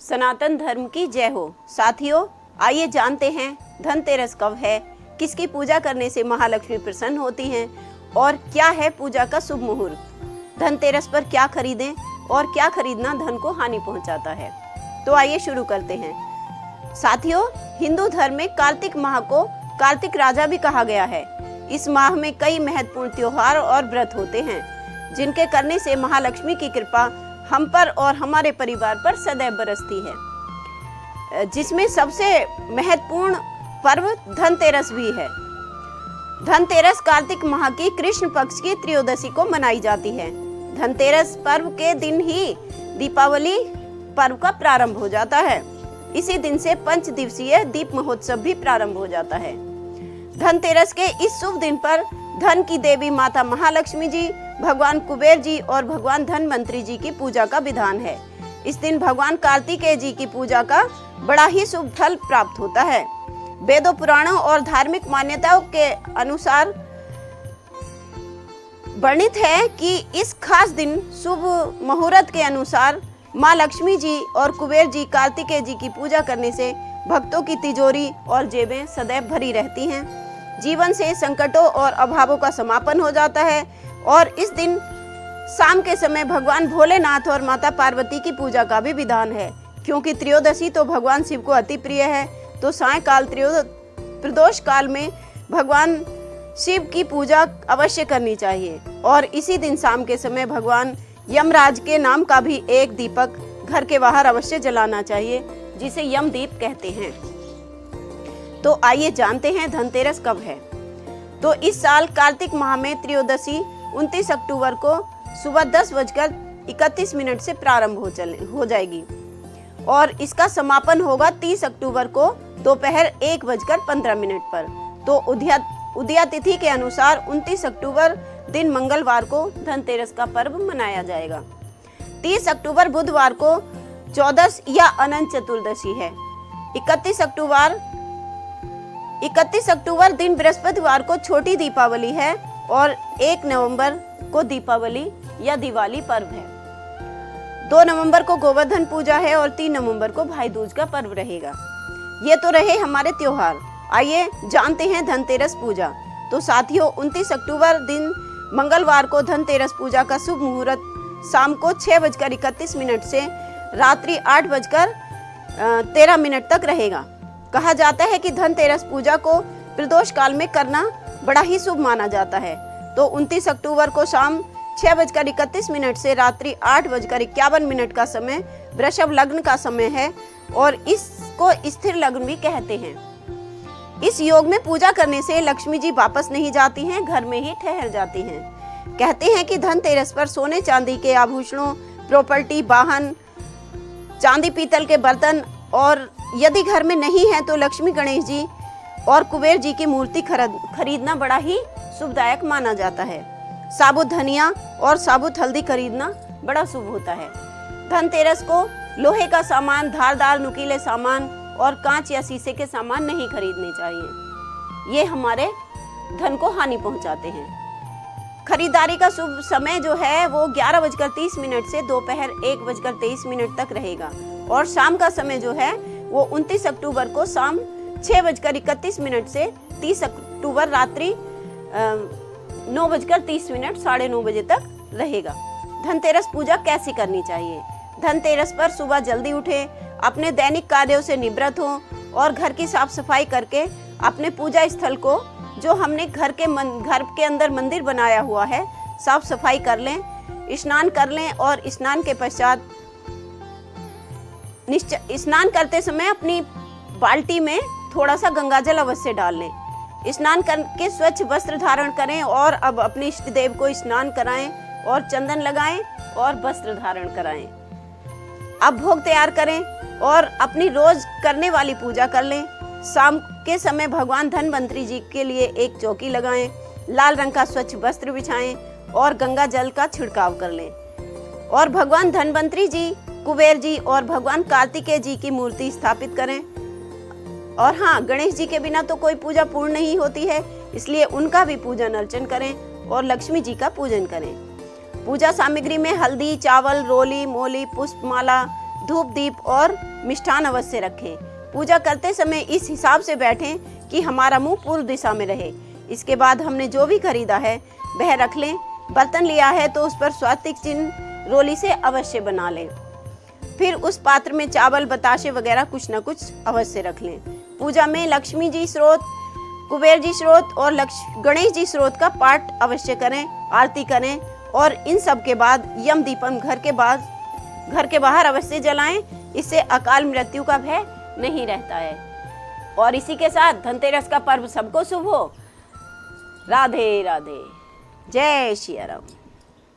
सनातन धर्म की जय हो। साथियों, आइए जानते हैं धनतेरस कब है, किसकी पूजा करने से महालक्ष्मी प्रसन्न होती हैं और क्या है पूजा का शुभ मुहूर्त। धनतेरस पर क्या खरीदें और क्या खरीदना धन को हानि पहुंचाता है। तो आइए शुरू करते हैं। साथियों, हिंदू धर्म में कार्तिक माह को कार्तिक राजा भी कहा गया है। इस माह में कई महत्वपूर्ण त्योहार और व्रत होते हैं जिनके करने से महालक्ष्मी की कृपा हम पर और हमारे परिवार पर सदैव बरसती है, जिसमें सबसे महत्वपूर्ण पर्व धनतेरस भी है। धनतेरस कार्तिक माह की कृष्ण पक्ष की त्रयोदशी को मनाई जाती है। धनतेरस पर्व के दिन ही दीपावली पर्व का प्रारंभ हो जाता है। इसी दिन से 5 दिवसीय दीप महोत्सव भी प्रारंभ हो जाता है। धनतेरस के इस शुभ दिन पर धन की देवी माता महालक्ष्मी जी, भगवान कुबेर जी और भगवान धनवंतरी जी की पूजा का विधान है। इस दिन भगवान कार्तिकेय जी की पूजा का बड़ा ही शुभ फल प्राप्त होता है। वेदों, पुराणों और धार्मिक मान्यताओं के अनुसार वर्णित है कि इस खास दिन शुभ मुहूर्त के अनुसार माँ लक्ष्मी जी और कुबेर जी कार्तिकेय जी की पूजा करने से भक्तों की तिजोरी और जेबें सदैव भरी रहती हैं। जीवन से संकटों और अभावों का समापन हो जाता है। और इस दिन शाम के समय भगवान भोलेनाथ और माता पार्वती की पूजा का भी विधान है। क्योंकि त्रयोदशी तो भगवान शिव को अति प्रिय है, तो सायंकाल प्रदोष काल में भगवान शिव की पूजा अवश्य करनी चाहिए। और इसी दिन शाम के समय भगवान यमराज के नाम का भी एक दीपक घर के बाहर अवश्य जलाना चाहिए, जिसे यमदीप कहते हैं। तो आइए जानते हैं धनतेरस कब है। तो इस साल कार्तिक माह में त्रयोदशी 29 अक्टूबर को सुबह 10:31 से प्रारंभ हो जाएगी और इसका समापन होगा 30 अक्टूबर को दोपहर 1:15 पर। तो उदया तिथि के अनुसार 29 अक्टूबर दिन मंगलवार को धनतेरस का पर्व मनाया जाएगा। 30 अक्टूबर बुधवार को चौदस या अनंत चतुर्दशी है। 31 अक्टूबर दिन बृहस्पतिवार को छोटी दीपावली है और 1 नवंबर को दीपावली या दिवाली पर्व है। 2 नवंबर को गोवर्धन पूजा है और 3 नवंबर को भाई दूज का पर्व रहेगा। ये तो रहे हमारे त्योहार। आइए जानते हैं धनतेरस पूजा। तो साथियों, 29 अक्टूबर दिन मंगलवार को धनतेरस पूजा का शुभ मुहूर्त शाम को 6:31 से रात्रि 8:13 तक रहेगा। कहा जाता है कि धनतेरस पूजा को प्रदोष काल में करना बड़ा ही शुभ माना जाता है। तो 29 अक्टूबर को शाम 6:31 से रात्रि 8:51 का समय वृषभ लग्न का समय है और इसको स्थिर लग्न भी कहते हैं। इस योग में पूजा करने से लक्ष्मी जी वापस नहीं जाती हैं, घर में ही ठहर जाती हैं। कहते हैं कि धनतेरस पर सोने चांदी के आभूषणों, प्रॉपर्टी, वाहन, चांदी पीतल के बर्तन और यदि घर में नहीं है तो लक्ष्मी, गणेश जी और कुबेर जी की मूर्ति खरीदना बड़ा ही शुभदायक माना जाता है। साबुत धनिया और साबुत हल्दी खरीदना बड़ा शुभ होता है। धनतेरस को लोहे का सामान, धारदार नुकीले सामान और कांच या शीशे के सामान नहीं खरीदने चाहिए। ये हमारे धन को हानि पहुंचाते हैं। खरीदारी का शुभ समय जो है वो 11:30 से दोपहर 1:23 तक रहेगा और शाम का समय जो है वो 29 अक्टूबर को शाम 6:31 से 30 अक्टूबर रात्रि 9:30 9:30 बजे तक रहेगा। धनतेरस पूजा कैसे करनी चाहिए। धनतेरस पर सुबह जल्दी उठें, अपने दैनिक कार्यों से निवृत्त हों और घर की साफ सफाई करके अपने पूजा स्थल को, जो हमने घर के अंदर मंदिर बनाया हुआ है, साफ सफाई कर लें, स्नान कर लें और स्नान के पश्चात स्नान करते समय अपनी बाल्टी में थोड़ा सा गंगाजल अवश्य डाल लें। स्नान करके स्वच्छ वस्त्र धारण करें और अब अपने इष्ट देव को स्नान कराएं और चंदन लगाएं और वस्त्र धारण कराएं। अब भोग तैयार करें और अपनी रोज करने वाली पूजा कर लें। शाम के समय भगवान धनवंतरी जी के लिए एक चौकी लगाएं, लाल रंग का स्वच्छ वस्त्र बिछाएं और गंगा जल का छिड़काव कर लें और भगवान धनवंतरी जी, कुबेर जी और भगवान कार्तिकेय जी की मूर्ति स्थापित करें। और हाँ, गणेश जी के बिना तो कोई पूजा पूर्ण नहीं होती है, इसलिए उनका भी पूजन अर्चन करें और लक्ष्मी जी का पूजन करें। पूजा सामग्री में हल्दी, चावल, रोली, मोली, पुष्पमाला, धूप दीप और मिष्ठान अवश्य रखें। पूजा करते समय इस हिसाब से बैठें कि हमारा मुंह पूर्व दिशा में रहे। इसके बाद हमने जो भी खरीदा है वह रख लें। बर्तन लिया है तो उस पर स्वास्तिक चिन्ह रोली से अवश्य बना लें। फिर उस पात्र में चावल, बताशे वगैरह कुछ न कुछ अवश्य रख लें। पूजा में लक्ष्मी जी स्रोत, कुबेर जी स्रोत और गणेश जी स्रोत का पाठ अवश्य करें, आरती करें और इन सब के बाद यम दीपम घर के बाहर अवश्य जलाएं। इससे अकाल मृत्यु का भय नहीं रहता है। और इसी के साथ धनतेरस का पर्व सबको शुभ हो। राधे राधे। जय श्री राम।